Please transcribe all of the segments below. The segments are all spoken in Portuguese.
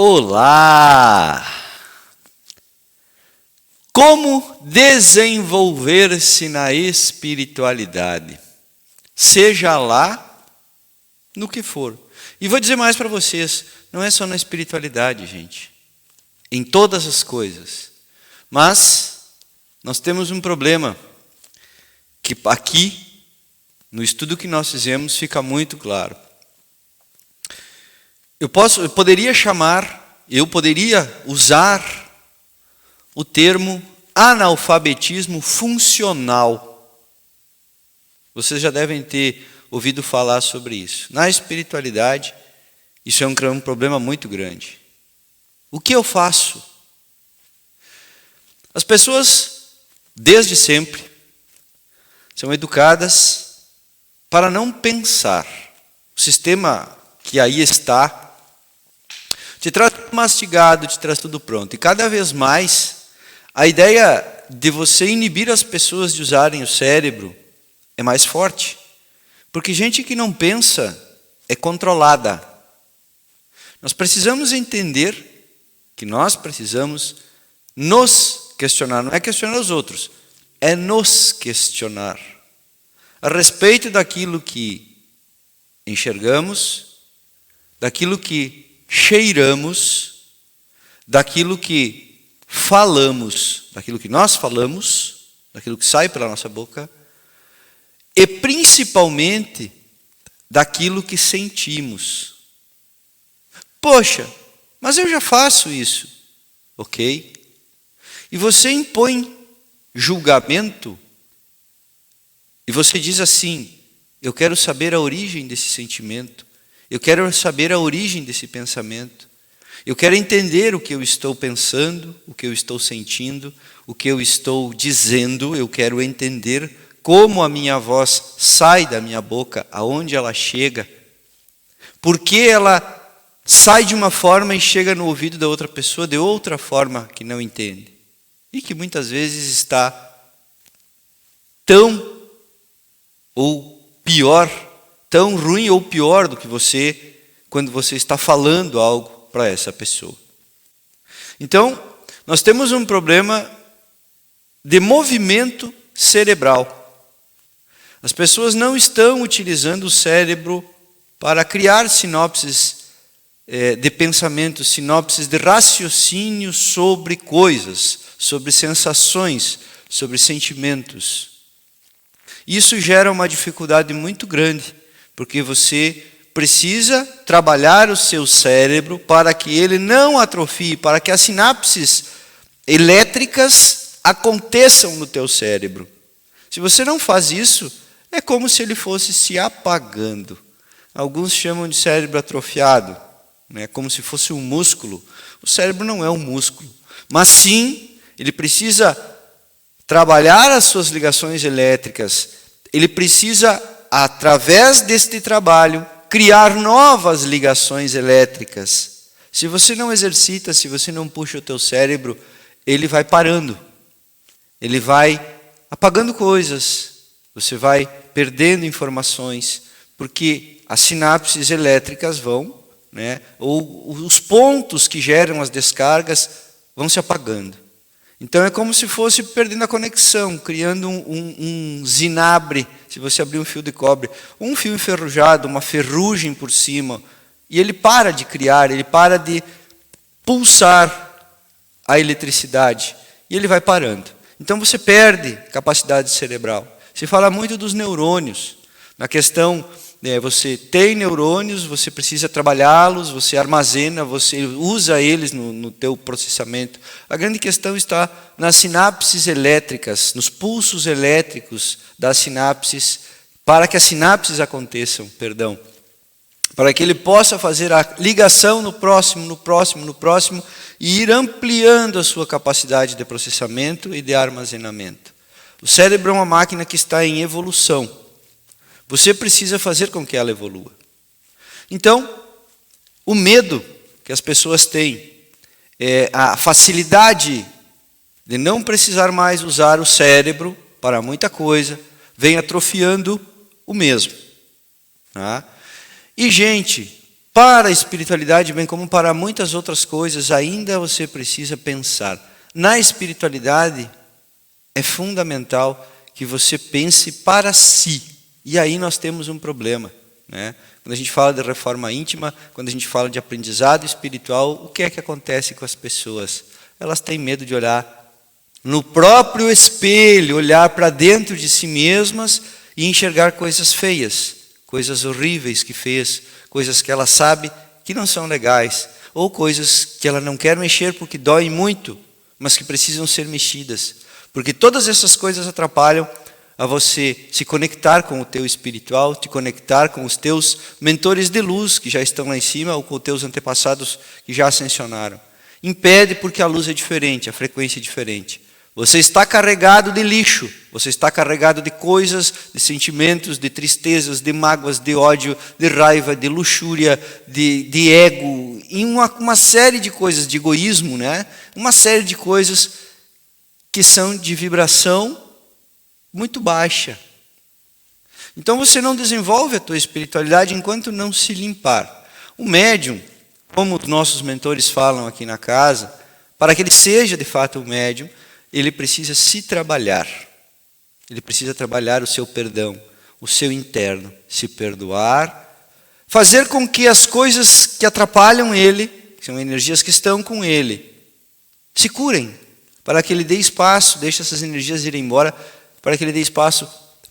Olá! Como desenvolver-se na espiritualidade? Seja lá no que for. E vou dizer mais para vocês, não é só na espiritualidade, gente. Em todas as coisas. Mas nós temos um problema que aqui, no estudo que nós fizemos, fica muito claro. Eu poderia usar o termo analfabetismo funcional. Vocês já devem ter ouvido falar sobre isso. Na espiritualidade, isso é um problema muito grande. O que eu faço? As pessoas, desde sempre, são educadas para não pensar. O sistema que aí está te traz tudo mastigado, te traz tudo pronto. E cada vez mais, a ideia de você inibir as pessoas de usarem o cérebro é mais forte. Porque gente que não pensa é controlada. Nós precisamos entender que nós precisamos nos questionar. Não é questionar os outros, é nos questionar. A respeito daquilo que enxergamos, daquilo que cheiramos, daquilo que falamos, daquilo que nós falamos, daquilo que sai pela nossa boca, e principalmente daquilo que sentimos. Poxa, mas eu já faço isso. Ok? E você impõe julgamento, e você diz assim, eu quero saber a origem desse sentimento, eu quero saber a origem desse pensamento. Eu quero entender o que eu estou pensando, o que eu estou sentindo, o que eu estou dizendo. Eu quero entender como a minha voz sai da minha boca, aonde ela chega. Por que ela sai de uma forma e chega no ouvido da outra pessoa de outra forma que não entende. E que muitas vezes está tão ou pior, tão ruim ou pior do que você, quando você está falando algo para essa pessoa. Então, nós temos um problema de movimento cerebral. As pessoas não estão utilizando o cérebro para criar sinopses de pensamento, sinopses de raciocínio sobre coisas, sobre sensações, sobre sentimentos. Isso gera uma dificuldade muito grande, porque você precisa trabalhar o seu cérebro para que ele não atrofie, para que as sinapses elétricas aconteçam no teu cérebro. Se você não faz isso, é como se ele fosse se apagando. Alguns chamam de cérebro atrofiado, né? Como se fosse um músculo. O cérebro não é um músculo, mas sim, ele precisa trabalhar as suas ligações elétricas. Ele precisa, através deste trabalho, criar novas ligações elétricas. Se você não exercita, se você não puxa o teu cérebro, ele vai parando. Ele vai apagando coisas. Você vai perdendo informações, porque as sinapses elétricas vão, né, ou os pontos que geram as descargas vão se apagando. Então é como se fosse perdendo a conexão, criando um zinabre, se você abrir um fio de cobre, um fio enferrujado, uma ferrugem por cima, e ele para de criar, ele para de pulsar a eletricidade, e ele vai parando. Então você perde capacidade cerebral. Se fala muito dos neurônios, na questão, você tem neurônios, você precisa trabalhá-los, você armazena, você usa eles no teu processamento. A grande questão está nas sinapses elétricas, nos pulsos elétricos das sinapses, para que as sinapses aconteçam, para que ele possa fazer a ligação no próximo, e ir ampliando a sua capacidade de processamento e de armazenamento. O cérebro é uma máquina que está em evolução. Você precisa fazer com que ela evolua. Então, o medo que as pessoas têm, a facilidade de não precisar mais usar o cérebro para muita coisa, vem atrofiando o mesmo. Tá? E, gente, Para a espiritualidade, bem como para muitas outras coisas, ainda você precisa pensar. Na espiritualidade, é fundamental que você pense para si. E aí nós temos um problema, né? Quando a gente fala de reforma íntima, quando a gente fala de aprendizado espiritual, o que é que acontece com as pessoas? Elas têm medo de olhar no próprio espelho, olhar para dentro de si mesmas e enxergar coisas feias, coisas horríveis que fez, coisas que ela sabe que não são legais, ou coisas que ela não quer mexer porque doem muito, mas que precisam ser mexidas. Porque todas essas coisas atrapalham a você se conectar com o teu espiritual, te conectar com os teus mentores de luz que já estão lá em cima, ou com os teus antepassados que já ascensionaram. Impede porque a luz é diferente, a frequência é diferente. Você está carregado de lixo, você está carregado de coisas, de sentimentos, de tristezas, de mágoas, de ódio, de raiva, de luxúria, de ego, e uma série de coisas, de egoísmo, né? Uma série de coisas que são de vibração muito baixa. Então você não desenvolve a tua espiritualidade enquanto não se limpar. O médium, como os nossos mentores falam aqui na casa, para que ele seja de fato um médium, ele precisa se trabalhar. Ele precisa trabalhar o seu perdão, o seu interno, se perdoar, fazer com que as coisas que atrapalham ele, que são energias que estão com ele, se curem, para que ele dê espaço, deixe essas energias irem embora, para que ele dê espaço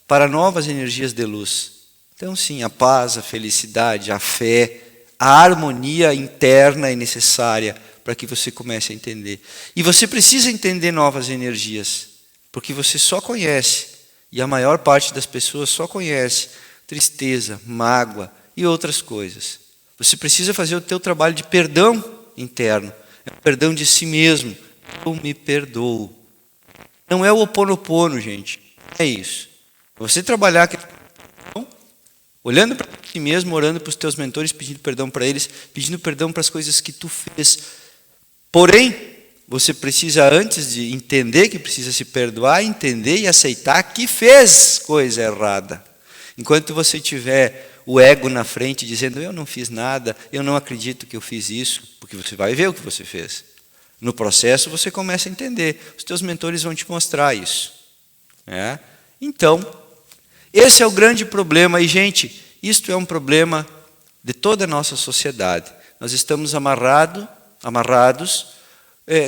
para novas energias de luz. Então sim, a paz, a felicidade, a fé, a harmonia interna é necessária para que você comece a entender. E você precisa entender novas energias, porque você só conhece, e a maior parte das pessoas só conhece, tristeza, mágoa e outras coisas. Você precisa fazer o teu trabalho de perdão interno, perdão de si mesmo. Eu me perdoo. Não é o Ho'oponopono, gente. É isso. Você trabalhar olhando para si mesmo, orando para os teus mentores, pedindo perdão para eles, pedindo perdão para as coisas que tu fez. Porém, você precisa, antes de entender que precisa se perdoar, entender e aceitar que fez coisa errada. Enquanto você tiver o ego na frente dizendo, eu não fiz nada, eu não acredito que eu fiz isso, porque você vai ver o que você fez. No processo você começa a entender, os teus mentores vão te mostrar isso. Então, esse é o grande problema, e gente, isto é um problema de toda a nossa sociedade. Nós estamos amarrados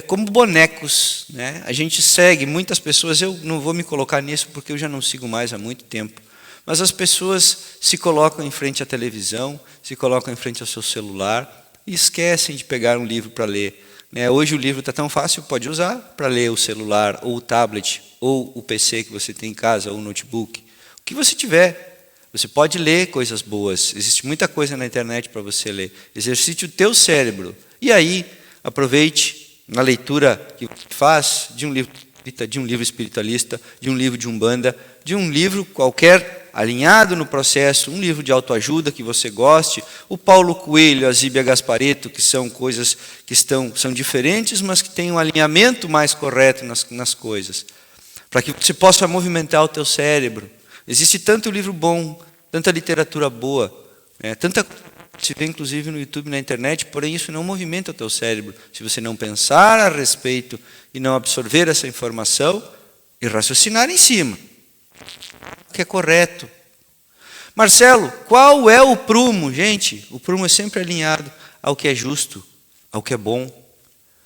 como bonecos, né? A gente segue muitas pessoas, eu não vou me colocar nisso porque eu já não sigo mais há muito tempo, mas as pessoas se colocam em frente à televisão, se colocam em frente ao seu celular e esquecem de pegar um livro para ler. Hoje o livro está tão fácil, pode usar para ler o celular, ou o tablet, ou o PC que você tem em casa, ou o notebook. O que você tiver, você pode ler coisas boas. Existe muita coisa na internet para você ler. Exercite o teu cérebro. E aí, aproveite na leitura que você faz de um livro espiritualista, de um livro de Umbanda, de um livro qualquer alinhado no processo, um livro de autoajuda que você goste, o Paulo Coelho, a Zíbia Gasparetto, que são coisas que são diferentes, mas que têm um alinhamento mais correto nas coisas, para que você possa movimentar o teu cérebro. Existe tanto livro bom, tanta literatura boa, tanta coisa que se vê inclusive no YouTube, na internet, porém isso não movimenta o teu cérebro. Se você não pensar a respeito e não absorver essa informação e raciocinar em cima, que é correto. Marcelo, qual é o prumo? Gente, o prumo é sempre alinhado ao que é justo, ao que é bom,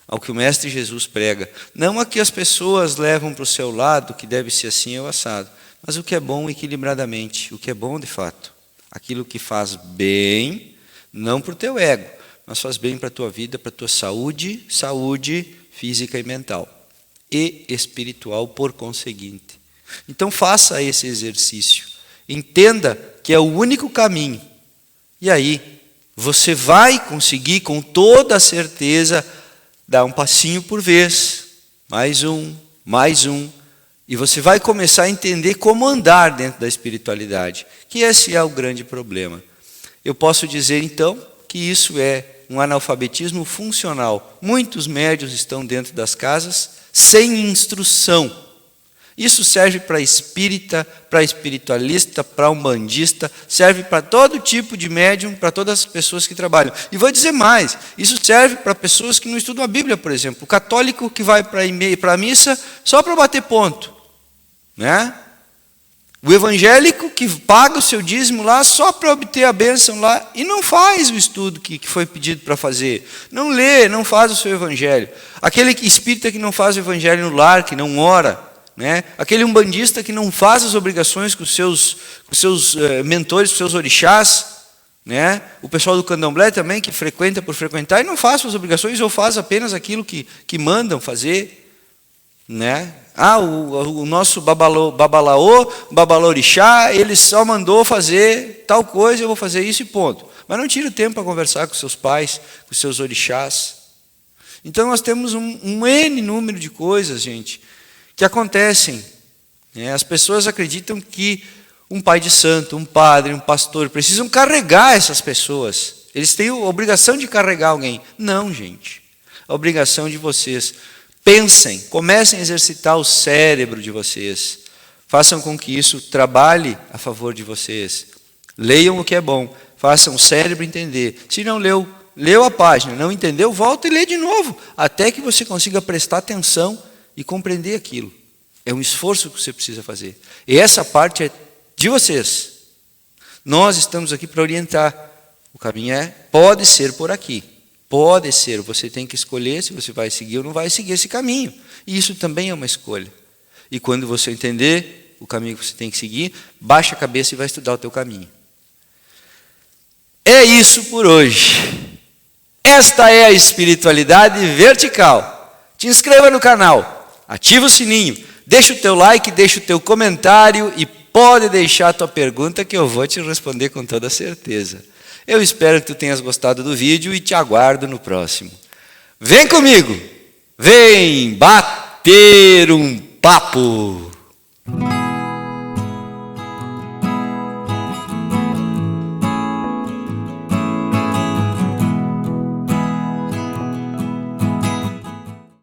ao que o Mestre Jesus prega. Não a que as pessoas levam para o seu lado, que deve ser assim ou assado, mas o que é bom equilibradamente, o que é bom de fato. Aquilo que faz bem, não para o teu ego, mas faz bem para a tua vida, para a tua saúde física e mental, e espiritual por conseguinte. Então faça esse exercício, entenda que é o único caminho, e aí você vai conseguir com toda a certeza dar um passinho por vez, mais um, e você vai começar a entender como andar dentro da espiritualidade, que esse é o grande problema. Eu posso dizer então que isso é um analfabetismo funcional. Muitos médiuns estão dentro das casas sem instrução. Isso serve para espírita, para espiritualista, para umbandista, serve para todo tipo de médium, para todas as pessoas que trabalham. E vou dizer mais, isso serve para pessoas que não estudam a Bíblia, por exemplo. O católico que vai para a missa só para bater ponto, né? O evangélico que paga o seu dízimo lá só para obter a bênção lá e não faz o estudo que foi pedido para fazer. Não lê, não faz o seu evangelho. Aquele espírita que não faz o evangelho no lar, que não ora, né? Aquele umbandista que não faz as obrigações com os seus mentores, com os seus orixás, né? O pessoal do candomblé também, que frequenta por frequentar e não faz suas obrigações ou faz apenas aquilo que mandam fazer, né? O nosso babalaô, babalorixá, ele só mandou fazer tal coisa, eu vou fazer isso e ponto. Mas não tira o tempo para conversar com seus pais, com seus orixás. Então nós temos um N número de coisas, gente, que acontecem. Né? As pessoas acreditam que um pai de santo, um padre, um pastor, precisam carregar essas pessoas. Eles têm a obrigação de carregar alguém. Não, gente. A obrigação de vocês. Pensem, comecem a exercitar o cérebro de vocês. Façam com que isso trabalhe a favor de vocês. Leiam o que é bom. Façam o cérebro entender. Se não leu a página, não entendeu, volta e lê de novo. Até que você consiga prestar atenção e compreender aquilo. É um esforço que você precisa fazer. E essa parte é de vocês. Nós estamos aqui para orientar. O caminho pode ser por aqui. Pode ser, você tem que escolher se você vai seguir ou não vai seguir esse caminho. E isso também é uma escolha. E quando você entender o caminho que você tem que seguir, baixa a cabeça e vai estudar o teu caminho. É isso por hoje. Esta é a espiritualidade vertical. Te inscreva no canal, ativa o sininho, deixa o teu like, deixa o teu comentário e pode deixar a tua pergunta que eu vou te responder com toda certeza. Eu espero que tu tenhas gostado do vídeo e te aguardo no próximo. Vem comigo! Vem bater um papo!